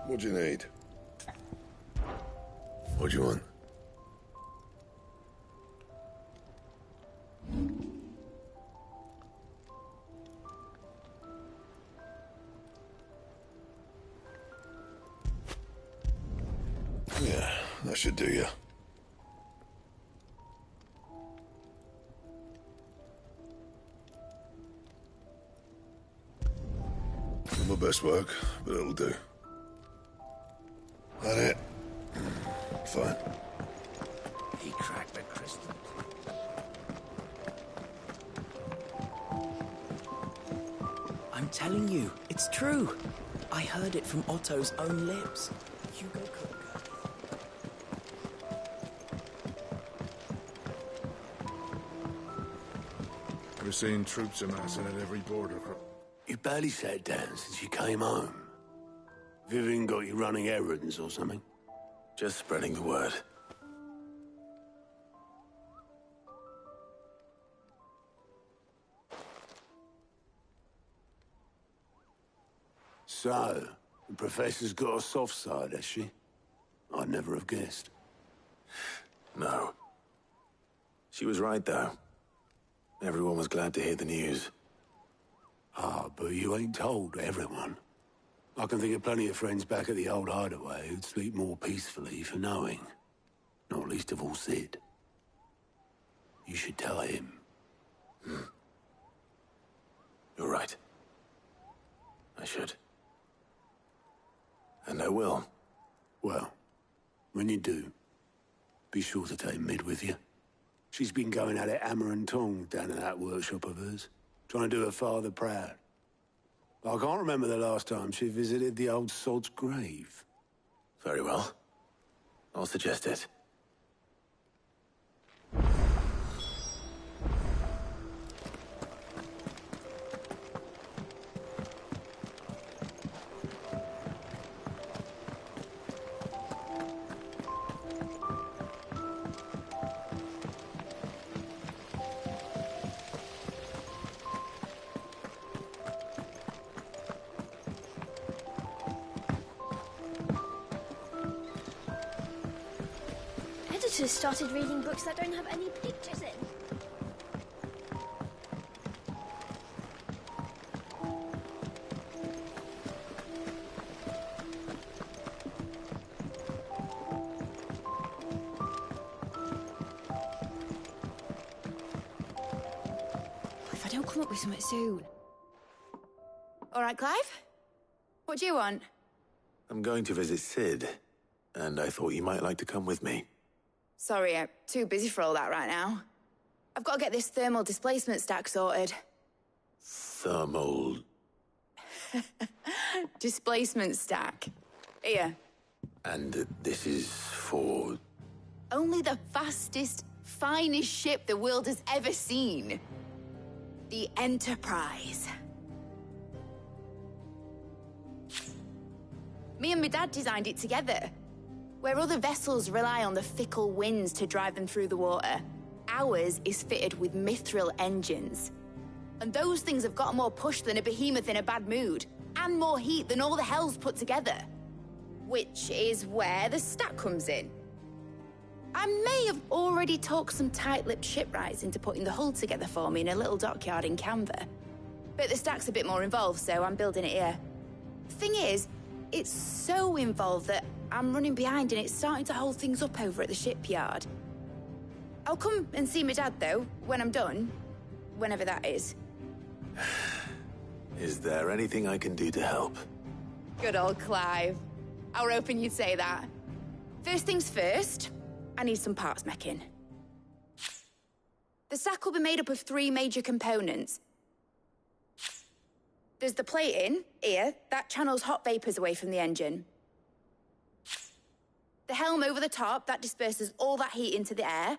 What do you need? What do you want? Yeah, that should do you. Not my best work, but it'll do. That it? Fine. He cracked the crystal. I'm telling you, it's true. I heard it from Otto's own lips. Hugo Cook. We're seeing troops amassing at every border. You barely sat down since you came home. Vivian got you running errands or something? Just spreading the word. So, the Professor's got a soft side, has she? I'd never have guessed. No. She was right, though. Everyone was glad to hear the news. Ah, but you ain't told everyone. I can think of plenty of friends back at the old hideaway who'd sleep more peacefully for knowing. Not least of all Sid. You should tell him. You're right. I should. And I will. Well, when you do, be sure to take Mid with you. She's been going at it hammer and tongs down in that workshop of hers, trying to do her father proud. I can't remember the last time she visited the old sod's grave. Very well. I'll suggest it. Editors started reading books that don't have any pictures in. If I don't come up with something soon. All right, Clive? What do you want? I'm going to visit Sid, and I thought you might like to come with me. Sorry, I'm too busy for all that right now. I've got to get this thermal displacement stack sorted. Thermal... Displacement stack. Here. And this is for... Only the fastest, finest ship the world has ever seen. The Enterprise. Me and my dad designed it together. Where other vessels rely on the fickle winds to drive them through the water, ours is fitted with mithril engines. And those things have got more push than a behemoth in a bad mood, and more heat than all the hells put together. Which is where the stack comes in. I may have already talked some tight-lipped shipwrights into putting the hull together for me in a little dockyard in Canva. But the stack's a bit more involved, so I'm building it here. Thing is, it's so involved that I'm running behind and it's starting to hold things up over at the shipyard. I'll come and see my dad, though, when I'm done. Whenever that is. Is there anything I can do to help? Good old Clive. I were hoping you'd say that. First things first, I need some parts meching. The stack will be made up of 3 major components. There's the plating, here, that channels hot vapors away from the engine. The helm over the top, that disperses all that heat into the air.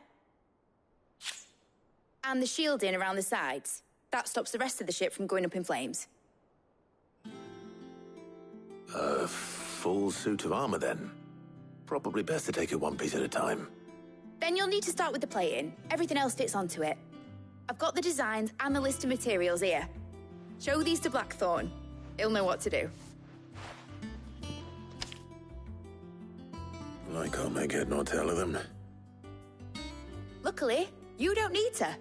And the shielding around the sides. That stops the rest of the ship from going up in flames. A full suit of armor, then? Probably best to take it one piece at a time. Then you'll need to start with the plating. Everything else fits onto it. I've got the designs and the list of materials here. Show these to Blackthorn. He'll know what to do. I can't make head nor tail of them. Luckily, you don't need to.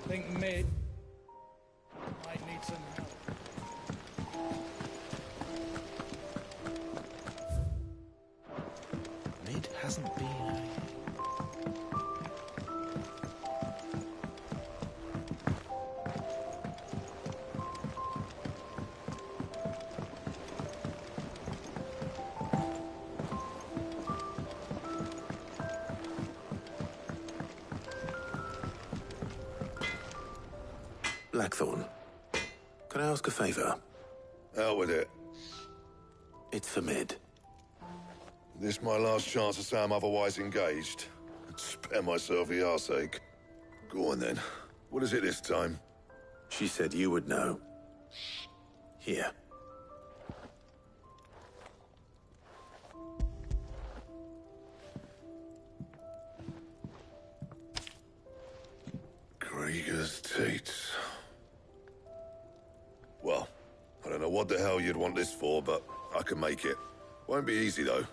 Think Mid might need some help. Mid hasn't been. Blackthorn, can I ask a favor? Out with it. It's for Mid. This my last chance to say I'm otherwise engaged. Could spare myself the arseache. Go on then. What is it this time? She said you would know. Here. Krieger's Tates. Well, I don't know what the hell you'd want this for, but I can make it. Won't be easy, though.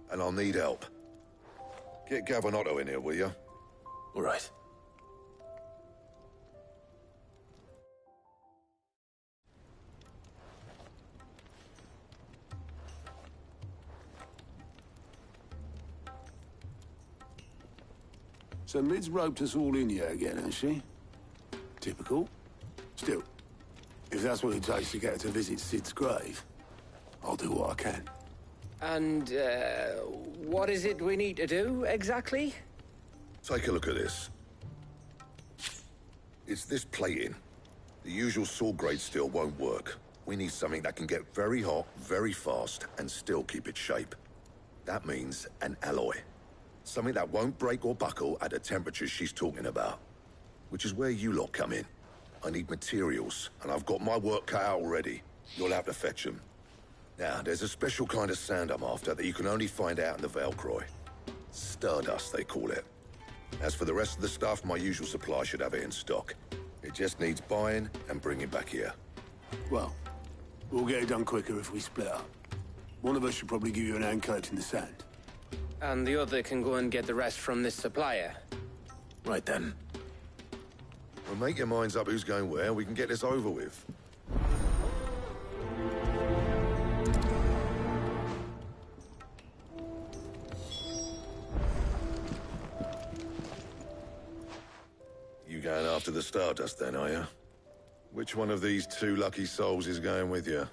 And I'll need help. Get Gavin Otto in here, will you? All right. So Mid's roped us all in here again, has she? Typical. Still, if that's what it takes to get her to visit Sid's grave, I'll do what I can. And, what is it we need to do, exactly? Take a look at this. It's this plating. The usual saw grade steel won't work. We need something that can get very hot, very fast, and still keep its shape. That means an alloy. Something that won't break or buckle at the temperatures she's talking about. Which is where you lot come in. I need materials, and I've got my work cut out already. You'll have to fetch them. Now, there's a special kind of sand I'm after that you can only find out in the Velcroy. Stardust, they call it. As for the rest of the stuff, my usual supply should have it in stock. It just needs buying and bringing back here. Well, we'll get it done quicker if we split up. One of us should probably give you an hand coat in the sand. And the other can go and get the rest from this supplier. Right then. Well, make your minds up who's going where, and we can get this over with. You going after the Stardust then, are you? Which one of these two lucky souls is going with you?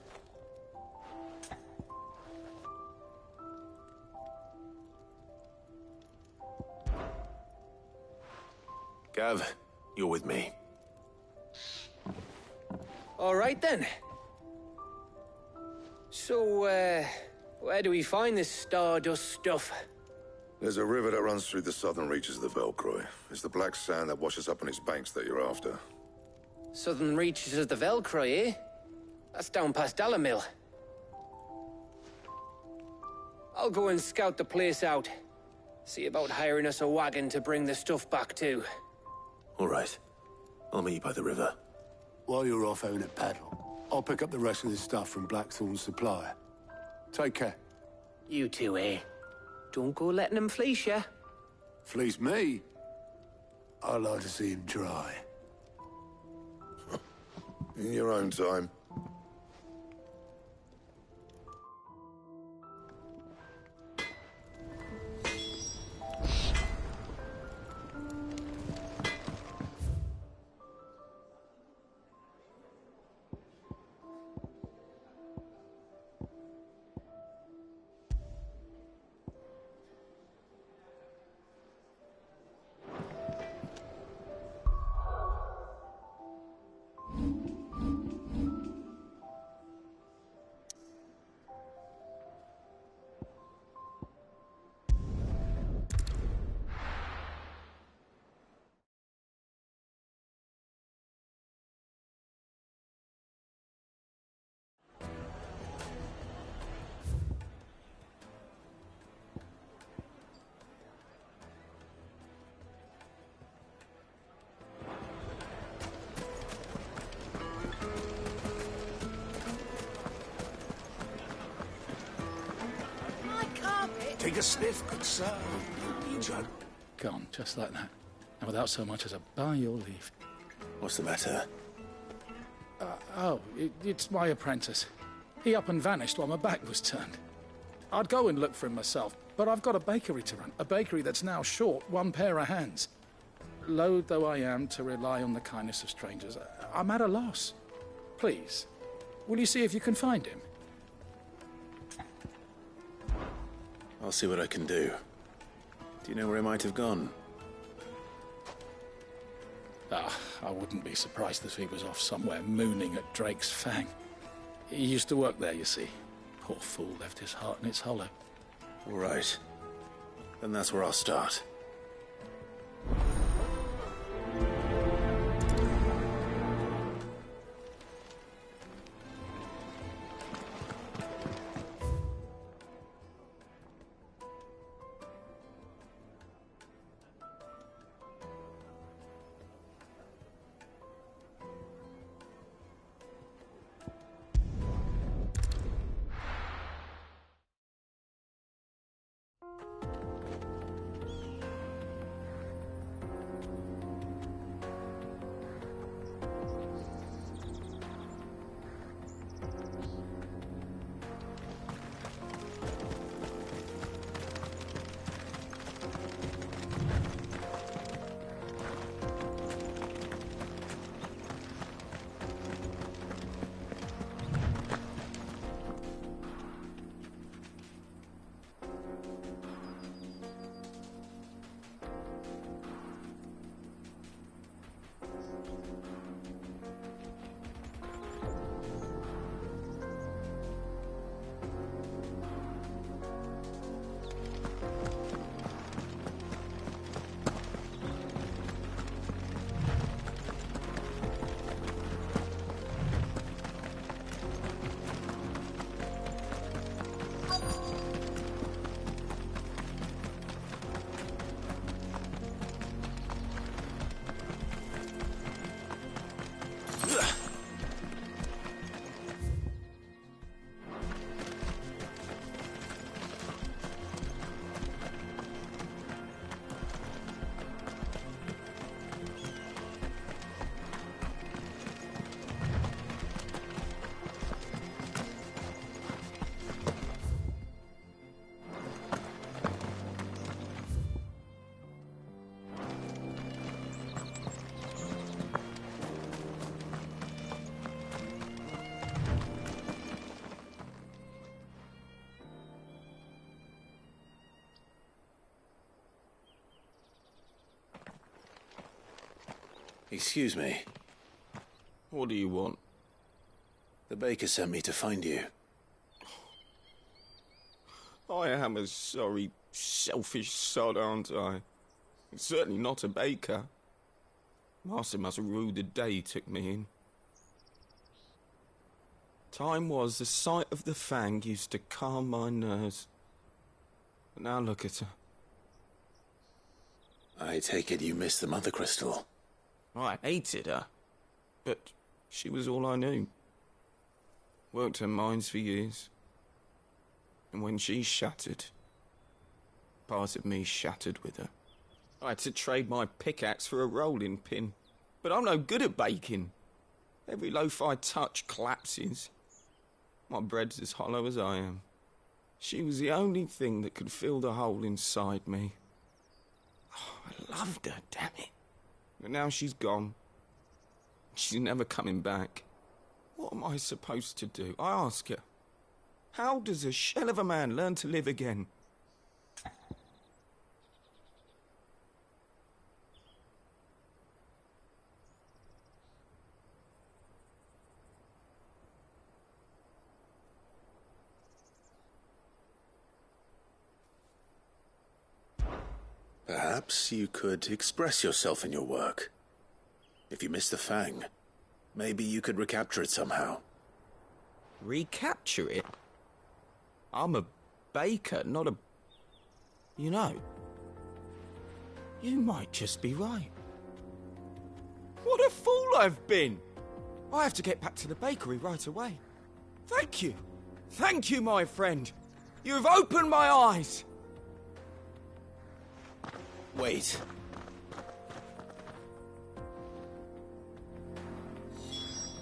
Gav, you're with me. All right, then. So, where do we find this Stardust stuff? There's a river that runs through the southern reaches of the Velcroy. It's the black sand that washes up on its banks that you're after. Southern reaches of the Velcroy, eh? That's down past Dalamil. I'll go and scout the place out. See about hiring us a wagon to bring the stuff back to. All right. I'll meet you by the river. While you're off having a paddle, I'll pick up the rest of the stuff from Blackthorn's supplier. Take care. You two, eh? Don't go letting him fleece ya. Fleece me? I'd like to see him try. In your own time. Take a sniff, good sir. You'll be drunk. Gone, just like that. And without so much as a by your leave. What's the matter? It's my apprentice. He up and vanished while my back was turned. I'd go and look for him myself, but I've got a bakery to run. A bakery that's now short one pair of hands. Loath though I am to rely on the kindness of strangers, I'm at a loss. Please, will you see if you can find him? I'll see what I can do. Do you know where he might have gone? I wouldn't be surprised if he was off somewhere mooning at Drake's Fang. He used to work there, you see. Poor fool left his heart in its hollow. All right. Then that's where I'll start. Excuse me. What do you want? The baker sent me to find you. I am a sorry, selfish sod, aren't I? It's certainly not a baker. Master must have ruled the day he took me in. Time was the sight of the Fang used to calm my nerves. But now look at her. I take it you missed the Mother Crystal. I hated her, but she was all I knew. Worked her mines for years. And when she shattered, part of me shattered with her. I had to trade my pickaxe for a rolling pin, but I'm no good at baking. Every loaf I touch collapses. My bread's as hollow as I am. She was the only thing that could fill the hole inside me. Oh, I loved her, damn it. But now she's gone. She's never coming back. What am I supposed to do? I ask her. How does a shell of a man learn to live again? Perhaps you could express yourself in your work. If you miss the Fang, maybe you could recapture it somehow. Recapture it? I'm a baker, not a... You know, you might just be right. What a fool I've been! I have to get back to the bakery right away. Thank you. Thank you, my friend. You've opened my eyes. Wait.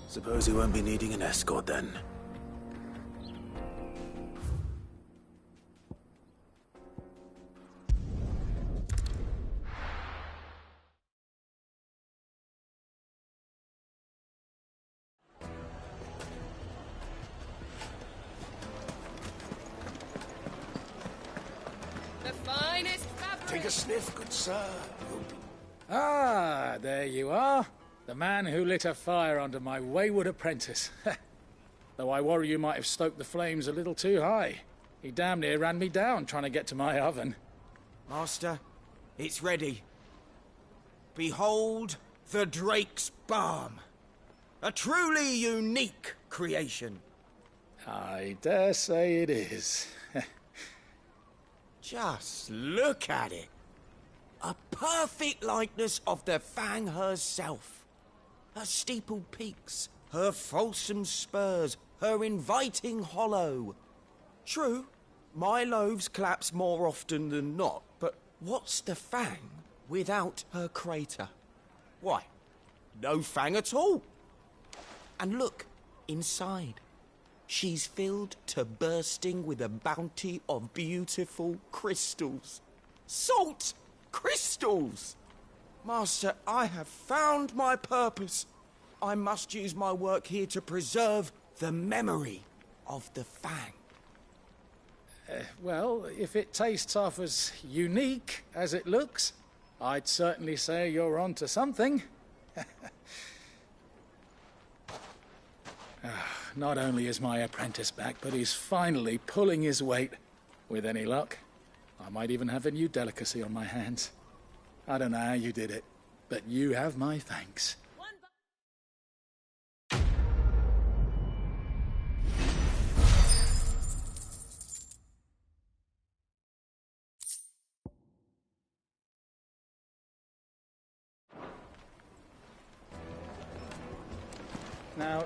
Suppose he won't be needing an escort then. The finest fabric. Take a sniff, good sir. Ah, there you are. The man who lit a fire under my wayward apprentice. Though I worry you might have stoked the flames a little too high. He damn near ran me down trying to get to my oven. Master, it's ready. Behold the Drake's Balm. A truly unique creation. I dare say it is. Just look at it. A perfect likeness of the Fang herself. Her steepled peaks, her fulsome spurs, her inviting hollow. True, my loaves collapse more often than not, but what's the Fang without her crater? Why, no Fang at all. And look, inside. She's filled to bursting with a bounty of beautiful crystals. Salt crystals! Master, I have found my purpose. I must use my work here to preserve the memory of the Fang. Well, if it tastes half as unique as it looks, I'd certainly say you're on to something. Not only is my apprentice back, but he's finally pulling his weight. With any luck, I might even have a new delicacy on my hands. I don't know how you did it, but you have my thanks. Now,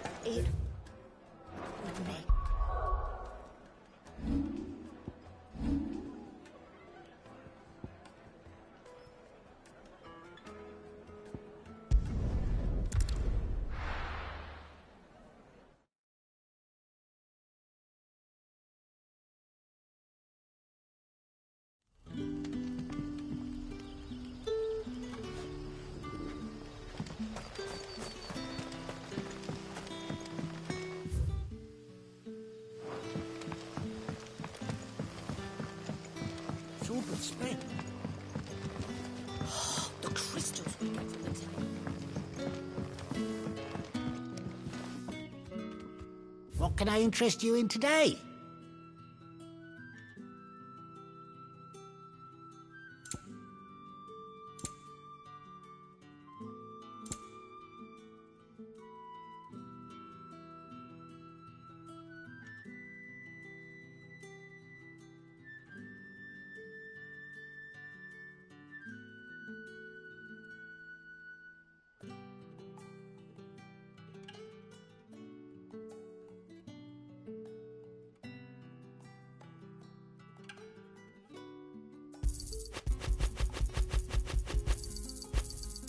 The crystals we get from the temple. What can I interest you in today?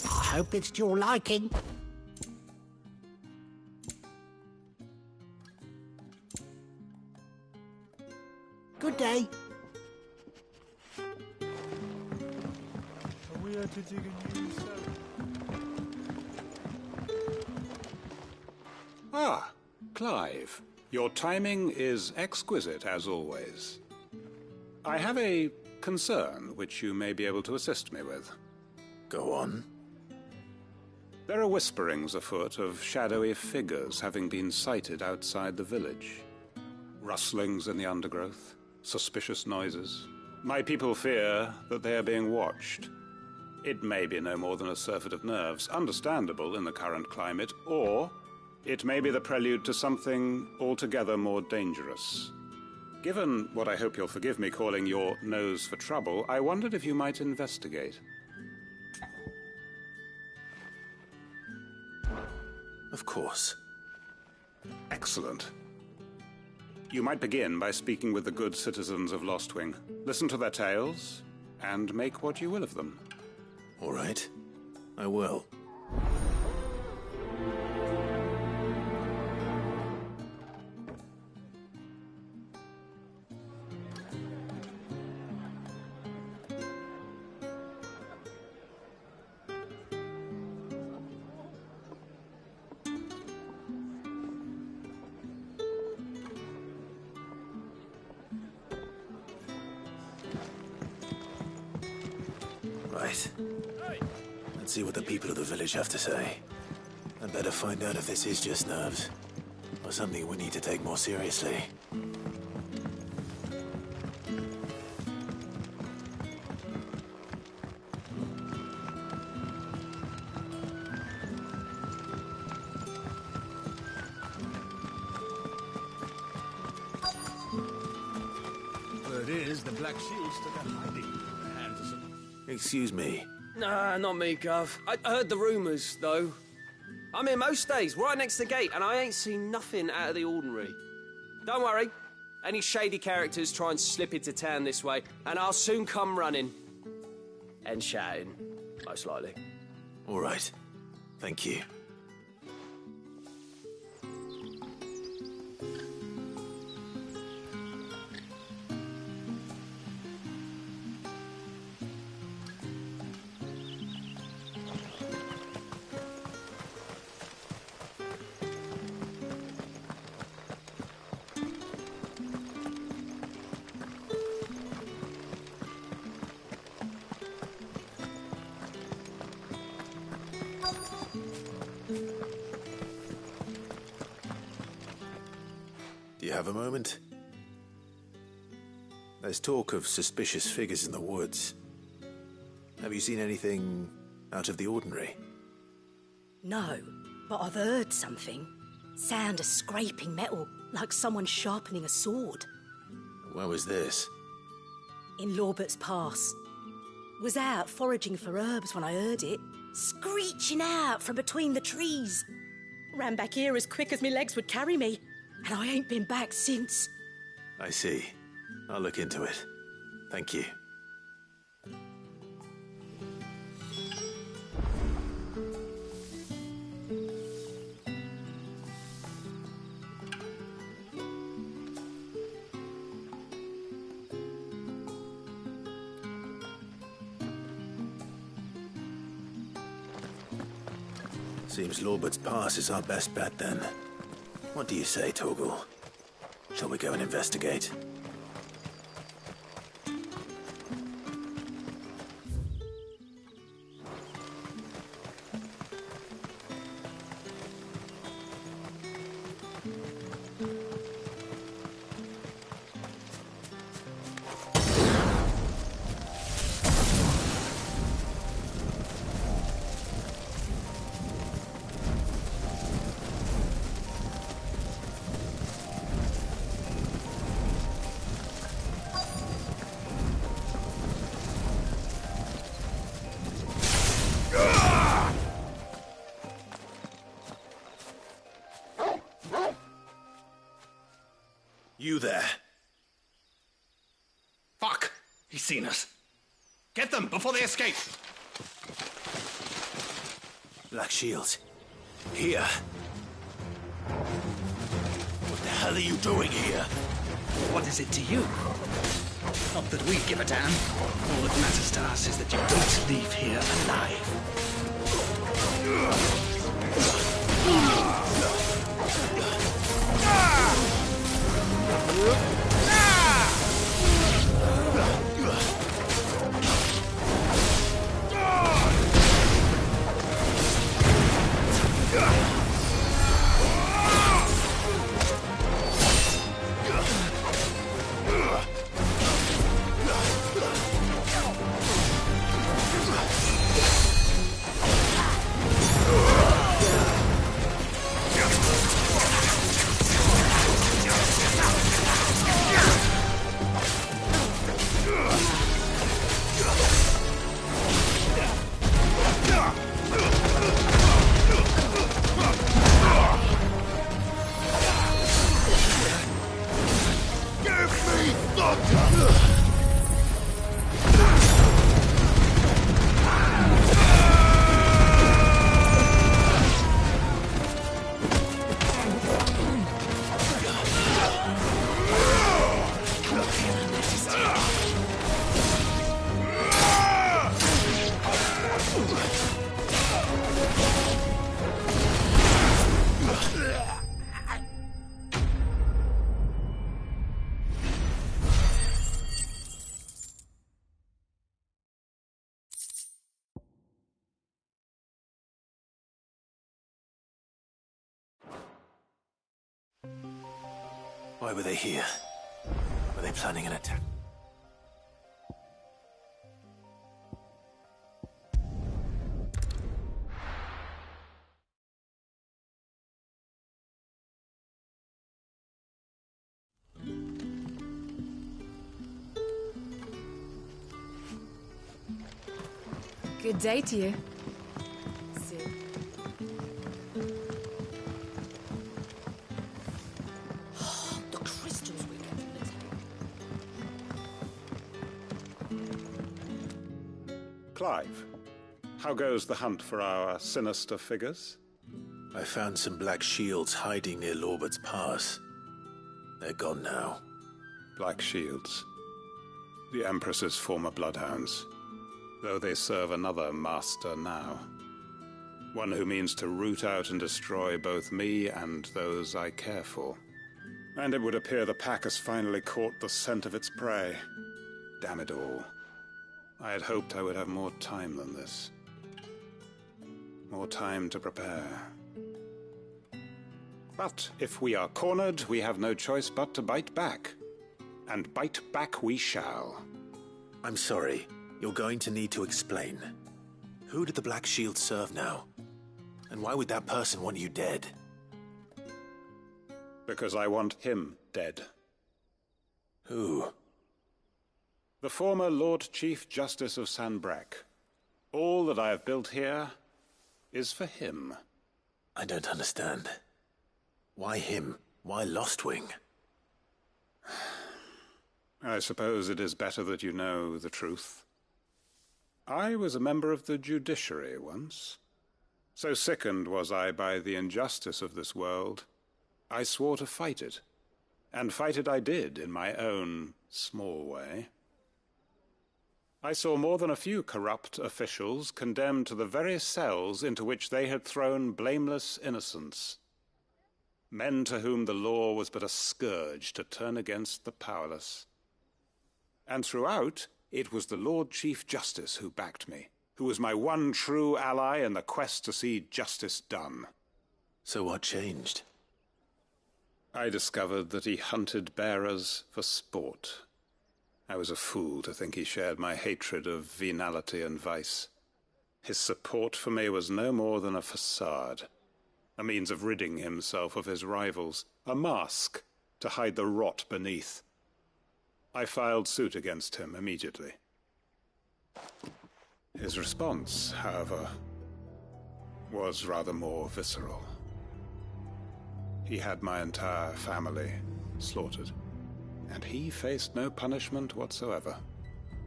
I hope it's to your liking. Good day. We are to dig a new cell. Ah, Clive. Your timing is exquisite, as always. I have a concern which you may be able to assist me with. Go on. There are whisperings afoot of shadowy figures having been sighted outside the village. Rustlings in the undergrowth, suspicious noises. My people fear that they are being watched. It may be no more than a surfeit of nerves, understandable in the current climate, or it may be the prelude to something altogether more dangerous. Given what I hope you'll forgive me calling your nose for trouble, I wondered if you might investigate. Of course. Excellent. You might begin by speaking with the good citizens of Lostwing. Listen to their tales, and make what you will of them. All right. I will. Right. Let's see what the people of the village have to say. I'd better find out if this is just nerves, or something we need to take more seriously. Word is, the Black Shield stuck a hiding in the hands of some... Excuse me. Nah, not me, Gov. I heard the rumours, though. I'm here most days, right next to the gate, and I ain't seen nothing out of the ordinary. Don't worry. Any shady characters try and slip into town this way, and I'll soon come running. And shouting, most likely. All right. Thank you. Do you have a moment? There's talk of suspicious figures in the woods. Have you seen anything out of the ordinary? No, but I've heard something. Sound of scraping metal, like someone sharpening a sword. Where was this? In Lorbert's Pass. Was out foraging for herbs when I heard it, screeching out from between the trees. Ran back here as quick as my legs would carry me, and I ain't been back since. I see. I'll look into it. Thank you. Seems Lorbert's Pass is our best bet, then. What do you say, Torgal? Shall we go and investigate? You there. Fuck! He's seen us. Get them before they escape. Black Shield. Here. What the hell are you doing here? What is it to you? Not that we give a damn. All that matters to us is that you don't leave here alive. Why were they here? Were they planning an attack? Good day to you. The crystals we get from the table. Clive, how goes the hunt for our sinister figures? I found some black shields hiding near Lorbert's Pass. They're gone now. Black shields. The Empress's former bloodhounds. Though they serve another master now. One who means to root out and destroy both me and those I care for. And it would appear the pack has finally caught the scent of its prey. Damn it all. I had hoped I would have more time than this. More time to prepare. But if we are cornered, we have no choice but to bite back. And bite back we shall. I'm sorry. You're going to need to explain. Who did the Black Shield serve now? And why would that person want you dead? Because I want him dead. Who? The former Lord Chief Justice of Sanbreque. All that I have built here is for him. I don't understand. Why him? Why Lostwing? I suppose it is better that you know the truth. I was a member of the judiciary once. So sickened was I by the injustice of this world, I swore to fight it. And fight it I did, in my own small way. I saw more than a few corrupt officials condemned to the very cells into which they had thrown blameless innocents. Men to whom the law was but a scourge to turn against the powerless. And throughout, it was the Lord Chief Justice who backed me, who was my one true ally in the quest to see justice done. So what changed? I discovered that he hunted bearers for sport. I was a fool to think he shared my hatred of venality and vice. His support for me was no more than a facade, a means of ridding himself of his rivals, a mask to hide the rot beneath. I filed suit against him immediately. His response, however, was rather more visceral. He had my entire family slaughtered, and he faced no punishment whatsoever.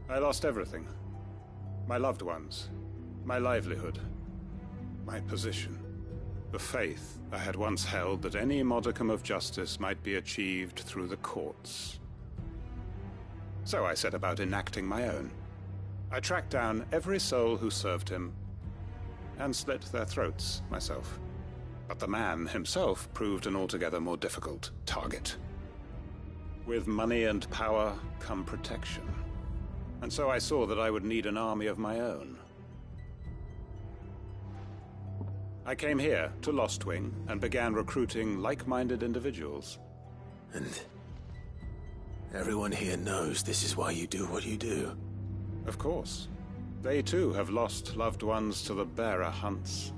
I lost everything. My loved ones, my livelihood, my position, the faith I had once held that any modicum of justice might be achieved through the courts. So I set about enacting my own. I tracked down every soul who served him, and slit their throats myself. But the man himself proved an altogether more difficult target. With money and power come protection. And so I saw that I would need an army of my own. I came here to Lostwing and began recruiting like-minded individuals. And everyone here knows this is why you do what you do. Of course. They too have lost loved ones to the bearer hunts.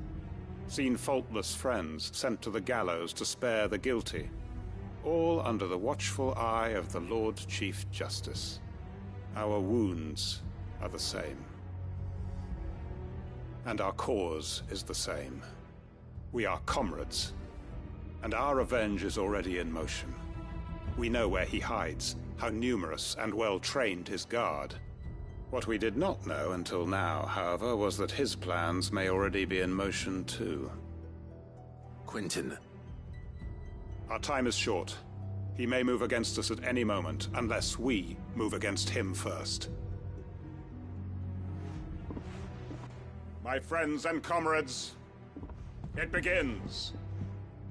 Seen faultless friends sent to the gallows to spare the guilty. All under the watchful eye of the Lord Chief Justice. Our wounds are the same. And our cause is the same. We are comrades. And our revenge is already in motion. We know where he hides, how numerous and well-trained his guard. What we did not know until now, however, was that his plans may already be in motion too. Quentin. Our time is short. He may move against us at any moment, unless we move against him first. My friends and comrades, it begins.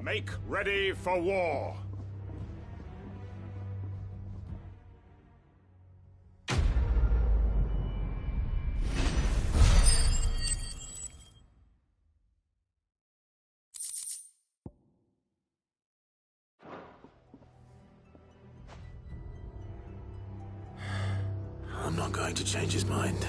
Make ready for war. I'm not going to change his mind.